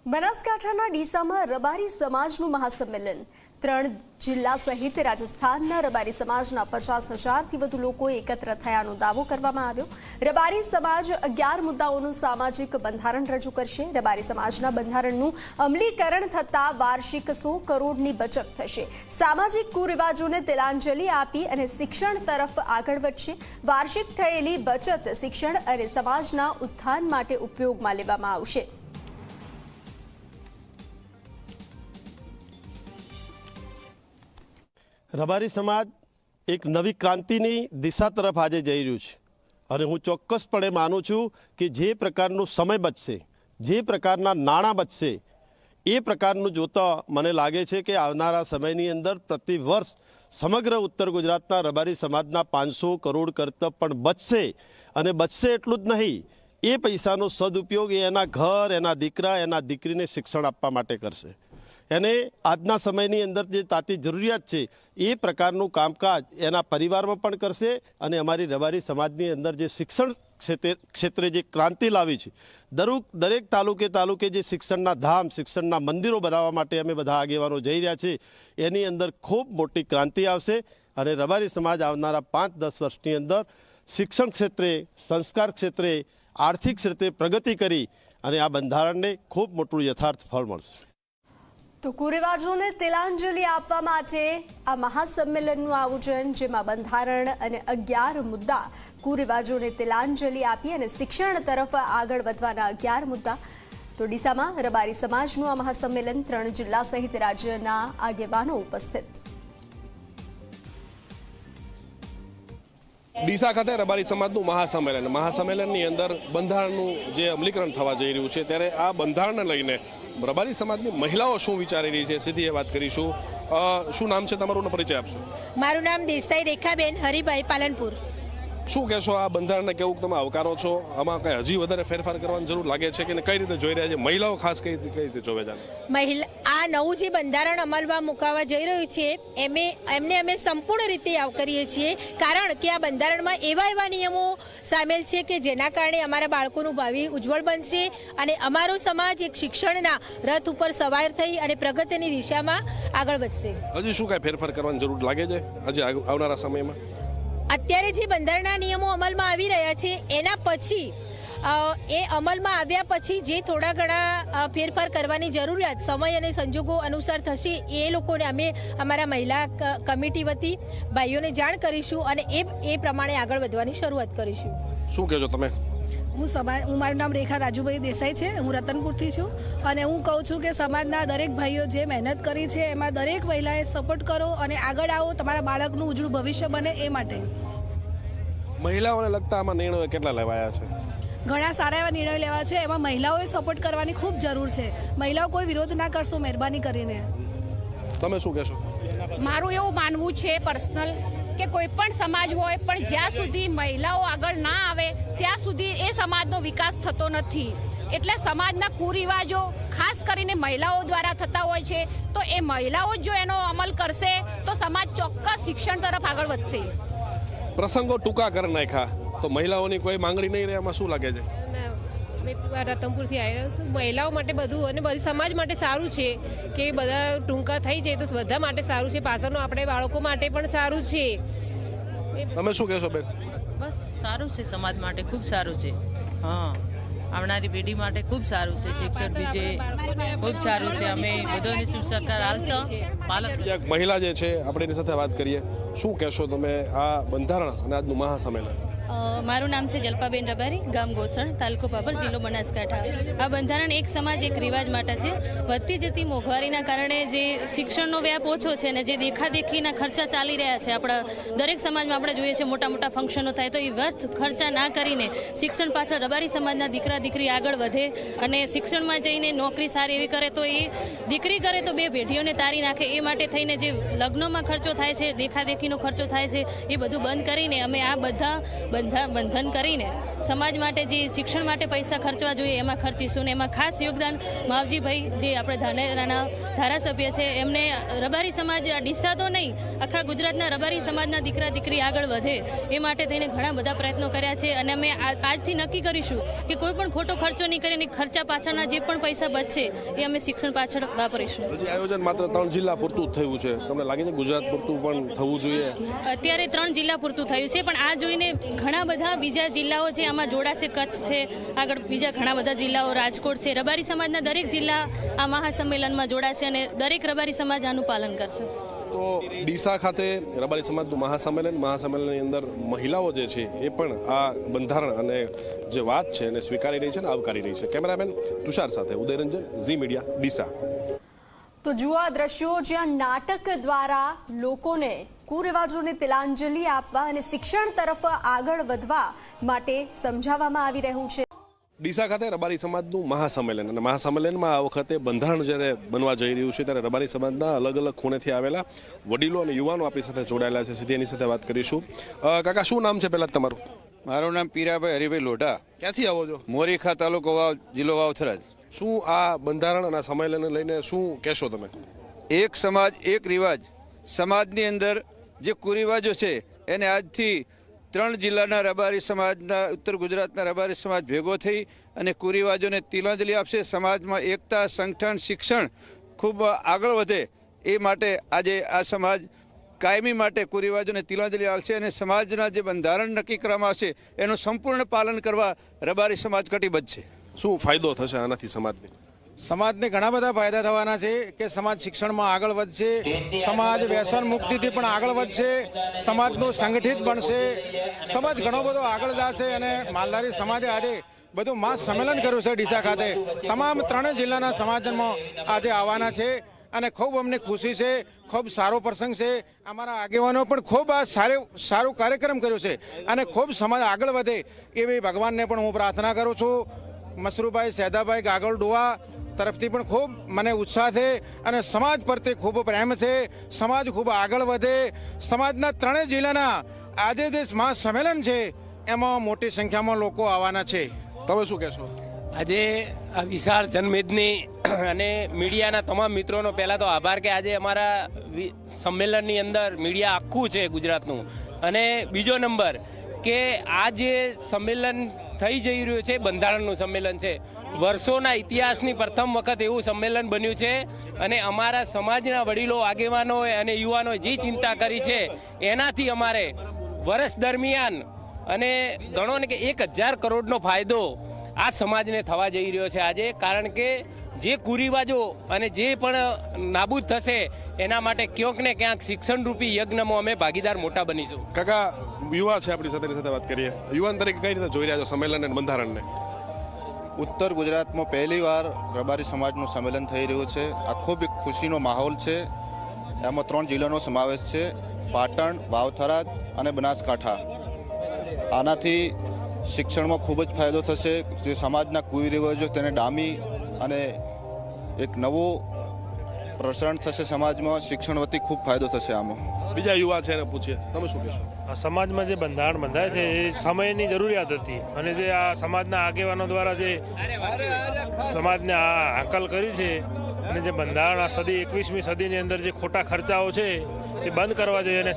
બનાસકાંઠાના ડીસામાં રબારી સમાજનું મહાસંમેલન 3 જિલ્લા સહિત રાજસ્થાનના રબારી સમાજના 50,000થી વધુ લોકો એકત્ર થયાનો દાવો કરવામાં આવ્યો। રબારી સમાજ 11 મુદ્દાઓનું સામાજિક બંધારણ રજૂ કરશે। રબારી સમાજના બંધારણનું અમલીકરણ થતાં વાર્ષિક 100 કરોડની બચત થશે। સામાજિક કુરિવાજોને તિલાંજલિ આપી અને શિક્ષણ તરફ આગળ વધશે। વાર્ષિક થયેલી બચત શિક્ષણ અને સમાજના ઉત્થાન માટે ઉપયોગમાં લેવામાં આવશે। રબારી સમાજ એક નવી ક્રાંતિની દિશા તરફ આજે જઈ રહ્યું છે અને હું ચોક્કસપણે માનું છું કે જે પ્રકારનો સમય બચશે, જે પ્રકારના નાણાં બચશે, એ પ્રકારનું જોતા મને લાગે છે કે આવનારા સમયની અંદર પ્રતિ વર્ષ સમગ્ર ઉત્તર ગુજરાતના રબારી સમાજના 500 કરોડ કરતાં પણ બચશે અને બચશે એટલું જ નહીં, એ પૈસાનો સદુપયોગ એના ઘર, એના દીકરા, એના દીકરીને શિક્ષણ આપવા માટે કરશે। એને આજના સમયની અંદર જે તાતી જરૂરિયાત છે એ પ્રકારનું કામકાજ એના પરિવારમાં પણ કરશે અને અમારી રબારી સમાજની અંદર જે શિક્ષણ ક્ષેત્રે જે ક્રાંતિ લાવી છે, દરેક તાલુકે જે શિક્ષણના ધામ, શિક્ષણના મંદિરો બનાવવા માટે અમે બધા આગેવાનો જઈ રહ્યા છીએ, એની અંદર ખૂબ મોટી ક્રાંતિ આવશે અને રબારી સમાજ આવનારા 5-10 વર્ષની અંદર શિક્ષણ ક્ષેત્રે, સંસ્કાર ક્ષેત્રે, આર્થિક ક્ષેત્રે પ્રગતિ કરી અને આ બંધારણને ખૂબ મોટું યથાર્થ ફળ મળશે। તો કુરિવાજોને તિલાંજલિ આપવા માટે આ મહાસંમેલનનું આયોજન, જેમાં બંધારણ અને 11 મુદ્દા, કુરિવાજોને તિલાંજલિ આપી અને શિક્ષણ તરફ આગળ વધવાના 11 મુદ્દા। તો ડીસામાં રબારી સમાજનું આ મહાસંમેલન, 3 જિલ્લા સહિત રાજ્યના આગેવાનો ઉપસ્થિત। ડીસા ખાતે રબારી સમાજનું મહાસંમેલનની અંદર બંધારણનું જે અમલીકરણ થવા જઈ રહ્યું છે, ત્યારે આ બંધારણને લઈને રબારી સમાજની મહિલાઓ શું વિચારી રહી છે, સીધી એ વાત કરીશું। શું નામ છે તમારું, પરિચય આપશો? મારું નામ દેસાઈ રેખાબેન હરિભાઈ, પાલનપુર। શું કહેશો આ બંધારણને, કેવું તમે આવકારો છો? આમાં કઈ હજી વધારે ફેરફાર કરવાની જરૂર લાગે છે કે કઈ રીતે જોઈ રહ્યા છે મહિલાઓ, ખાસ કઈ રીતે જોવે છે? આ નવું જે બંધારણ અમલમાં મુકાવા જઈ રહ્યું છે એમને અમે સંપૂર્ણ રીતે આવકારીએ છીએ, કારણ કે આ બંધારણમાં એવા નિયમો સામેલ છે કે જેના કારણે અમારા બાળકોનું ભાવિ ઉજ્જવળ બનશે અને અમારો સમાજ એક શિક્ષણના રથ ઉપર સવાર થઈ અને પ્રગતિની દિશામાં આગળ વધશે। હજી શું કઈ ફેરફાર કરવાની જરૂર લાગે છે હજી આવનારા સમયમાં? અત્યારે જે બંધારણના નિયમો અમલમાં આવી રહ્યા છે એના પછી એ અમલમાં આવ્યા પછી જે થોડા ઘણા ફેરફાર કરવાની જરૂરિયાત સમય અને સંજોગો અનુસાર થશે, એ લોકોને અમે અમારા મહિલા કમિટી વતી ભાઈઓને જાણ કરીશું અને એ પ્રમાણે આગળ વધવાની શરૂઆત કરીશું। શું કહેજો તમે? મારું નામ રેખા રાજુભાઈ દેસાઈ છે, હું રતનપુરથી છું અને હું કહું છું કે સમાજના દરેક ભાઈઓ જે મહેનત કરી છે એમાં દરેક મહિલાએ સપોર્ટ કરો અને આગળ આવો, તમારા બાળકનું ઉજળું ભવિષ્ય બને એ માટે। મહિલાઓને લગતા આમાં નિર્ણયો કેટલા લેવાયા છે? ઘણા સારા એવા નિર્ણયો લેવા છે, એમાં મહિલાઓએ સપોર્ટ કરવાની ખૂબ જરૂર છે। મહિલાઓ કોઈ વિરોધ ના કરશો મહેરબાની કરીને। તમે શું કહેશો? મારું એવું માનવું છે પર્સનલ કે કોઈ પણ સમાજ હોય પણ જ્યાં સુધી મહિલાઓ આગળ ના આવે ત્યાં સુધી એ સમાજનો વિકાસ થતો નથી। એટલે સમાજના કુરિવાજો ખાસ કરીને મહિલાઓ દ્વારા થતા હોય છે, તો એ મહિલાઓ જો એનો અમલ કરશે તો સમાજ ચોક્કસ શિક્ષણ તરફ આગળ વધશે। પ્રસંગો ટૂંકા કરી નાખ્યા તો મહિલાઓની કોઈ માંગણી નહીં રહે, એમાં શું લાગે છે? રતનપુરથી આવી રહ્યો છું। મહિલાઓ માટે બધું અને બધી સમાજ માટે સારું છે કે બધા ટૂંકા થઈ જાય તો બધા માટે સારું છે, પાછળનું આપણે બાળકો માટે પણ સારું છે। તમે શું કહેશો બેન? બસ સારું છે, સમાજ માટે ખૂબ સારું છે। હા, આવનારી પેઢી માટે ખૂબ સારું છે, શિક્ષણ બીજે ખૂબ સારું છે। અમે બધાની શું સરકાર હાલશે પાલન। મહિલા જે છે આપણે એની સાથે વાત કરીએ, શું કહેશો તમે આ બંધારણ અને આજનું મહાસંમેલન? મારું નામ છે જલ્પાબેન રબારી, ગામ ગોસણ, તાલુકો પાપર, જિલ્લો બનાસકાંઠા। આ બંધારણ એક સમાજ એક રિવાજ માટે છે। વધતી જતી મોંઘવારીના કારણે જે શિક્ષણનો વ્યાપ ઓછો છે ને જે દેખાદેખીના ખર્ચા ચાલી રહ્યા છે આપણા દરેક સમાજમાં, આપણે જોઈએ છીએ મોટા મોટા ફંક્શનો થાય તો એ વ્યર્થ ખર્ચા ના કરીને શિક્ષણ પાછળ રબારી સમાજના દીકરા દીકરી આગળ વધે અને શિક્ષણમાં જઈને નોકરી સારી એવી કરે તો એ દીકરી કરે તો 2 પેઢીઓને તારી નાખે, એ માટે થઈને જે લગ્નોમાં ખર્ચો થાય છે, દેખાદેખીનો ખર્ચો થાય છે, એ બધું બંધ કરીને અમે આ બધા બંધન કરીને સમાજ માટે જે શિક્ષણ માટે પૈસા ખર્ચવા જોઈએ એમાં ખર્ચીશું ને એમાં ખાસ યોગદાન માવજીભાઈ જે આપણે ધાનેરાના ધારાસભ્ય છે એમને રબારી સમાજ ડીસા તો નહીં આખા ગુજરાતના રબારી સમાજના દીકરા દીકરી આગળ વધે એ માટે થઈને ઘણા બધા પ્રયત્નો કર્યા છે અને અમે આજથી નક્કી કરીશું કે કોઈ પણ ખોટો ખર્ચો નહીં કરીને ખર્ચા પાછળના જે પણ પૈસા બચશે એ અમે શિક્ષણ પાછળ વાપરીશું. આયોજન માત્ર 3 જિલ્લા પૂરતું જ થયું છે, તમને લાગે છે ગુજરાત પૂરતું પણ થવું જોઈએ? અત્યારે 3 જિલ્લા પૂરતું થયું છે પણ આ જોઈને ઘણા બધા બીજા જિલ્લાઓ છે આમાં જોડાશે. કચ્છ છે, આગળ બીજા ઘણા બધા જિલ્લાઓ, રાજકોટ છે. રબારી સમાજના દરેક જિલ્લા આ મહાસંમેલનમાં જોડાશે અને દરેક રબારી સમાજ આનું પાલન કરશે. તો ડીસા ખાતે રબારી સમાજનું મહાસંમેલનની અંદર મહિલાઓ જે છે એ પણ આ બંધારણ અને જે વાત છે એને સ્વીકારી રહી છે અને આવકારી રહી છે. કેમેરામેન તુષાર સાથે ઉદયરંજન, ઝી મીડિયા, ડીસા. તો જુઓ આ દ્રશ્યો જ્યાં નાટક દ્વારા લોકોને કુરિવાજોને તિલાંજલિ આપવા અને શિક્ષણ તરફ આગળ વધવા માટે સમજાવવામાં આવી રહ્યું છે. ડીસા ખાતે રબારી સમાજનું મહાસંમેલન અને મહાસંમેલનમાં આ વખતે બંધારણ જ્યારે બનવા જઈ રહ્યું છે ત્યારે રબારી સમાજના અલગ અલગ ખૂણેથી આવેલા વડીલો અને યુવાનો આપણી સાથે જોડાયેલા છે. સીધી એની સાથે વાત કરીશું. કાકા, શું નામ છે પહેલાં તમારું? મારું નામ પીરાભાઈ હરિભાઈ લોઢા. ક્યાંથી આવો છો? મોરીખા તાલુકો વાવ, જિલ્લો વાવથરાજ. શું આ બંધારણ અને સંમેલનને લઈને શું કહેશો તમે? એક સમાજ એક રિવાજ. સમાજની અંદર જે કુરિવાજો છે એને આજથી 3 જિલ્લાના રબારી સમાજના, ઉત્તર ગુજરાતના રબારી સમાજ ભેગો થઈ અને કુરિવાજોને તિલાંજલિ આપશે. સમાજમાં એકતા, સંગઠન, શિક્ષણ ખૂબ આગળ વધે એ માટે આજે આ સમાજ કાયમી માટે કુરિવાજોને તિલાંજલિ આપશે અને સમાજના જે બંધારણ નક્કી કરવામાં આવશે એનું સંપૂર્ણ પાલન કરવા રબારી સમાજ કટિબદ્ધ છે. શું ફાયદો થશે આનાથી સમાજને? સમાજને ઘણા બધા ફાયદા થવાના છે કે સમાજ શિક્ષણમાં આગળ વધશે, સમાજ વ્યસન મુક્તિથી પણ આગળ વધશે, સમાજનું સંગઠિત બનશે, સમાજ ઘણો બધો આગળ જશે. અને માલધારી સમાજે આજે બધું માસ સંમેલન કર્યું છે ડીસા ખાતે. તમામ 3 જિલ્લાના સમાજમાં આજે આવવાના છે અને ખૂબ અમને ખુશી છે. ખૂબ સારો પ્રસંગ છે. અમારા આગેવાનો પણ ખૂબ આ સારો કાર્યક્રમ કર્યો છે અને ખૂબ સમાજ આગળ વધે એવી ભગવાનને પણ હું પ્રાર્થના કરું છું. મસરૂભાઈ સેદાભાઈ ગાગલ ડોવા તરફથી પણ ખૂબ મને ઉત્સાહ છે અને સમાજ પ્રત્યે ખૂબ પ્રેમ છે. સમાજ ખૂબ આગળ વધે. સમાજના 3 જિલ્લાના આજે જે મહાસંમેલન છે એમાં મોટી સંખ્યામાં લોકો આવવાના છે. તમે શું કહેશો? આજે આ વિશાળ જનમેદની અને મીડિયાના તમામ મિત્રોનો પહેલાં તો આભાર કે આજે અમારા સંમેલનની અંદર મીડિયા આખું છે ગુજરાતનું. અને બીજો નંબર કે આ જે સંમેલન થઈ જઈ રહ્યું છે બંધારણનું સંમેલન છે. વર્ષોના ઇતિહાસની પ્રથમ વખત એવું સંમેલન બન્યું છે અને અમારા સમાજના વડીલો, આગેવાનો અને યુવાનોએ જે ચિંતા કરી છે એનાથી અમારે વર્ષ દરમિયાન અને ગણો ને કે 1000 કરોડનો ફાયદો આ સમાજને થવા જઈ રહ્યો છે આજે. કારણ કે જે કુરિવાજો અને જે પણ નાબૂદ થશે એના માટે ક્યાંક ને ક્યાંક શિક્ષણરૂપી યજ્ઞમાં અમે ભાગીદાર મોટા બનીશું. કાકા, યુવા છે આપણી સાથે વાત કરીએ. યુવાન તરીકે કઈ રીતે જોઈ રહ્યા છો સંમેલન અને બંધારણને? ઉત્તર ગુજરાતમાં પહેલીવાર રબારી સમાજનું સંમેલન થઈ રહ્યું છે. આ ખૂબ ખુશીનો માહોલ છે. એમાં 3 જિલ્લાનો સમાવેશ છે: પાટણ, વાવથરાજ અને બનાસકાંઠા. આનાથી શિક્ષણમાં ખૂબ જ ફાયદો થશે. જે સમાજના કુરિવાજો તેને ડામી અને એક નવો પ્રસરણ થશે સમાજમાં. શિક્ષણ વતી ખૂબ ફાયદો થશે. આમાં બીજા યુવા છે એને પૂછીએ, તમે શું કહેશો? સમાજમાં જે બંધારણ બંધાય છે એ સમયની જરૂરિયાત હતી અને જે આ સમાજના આગેવાનો દ્વારા જે સમાજને આ હાકલ કરી છે અને જે બંધારણ આ 21મી સદીની અંદર જે ખોટા ખર્ચાઓ છે તે બંધ કરવા જોઈએ અને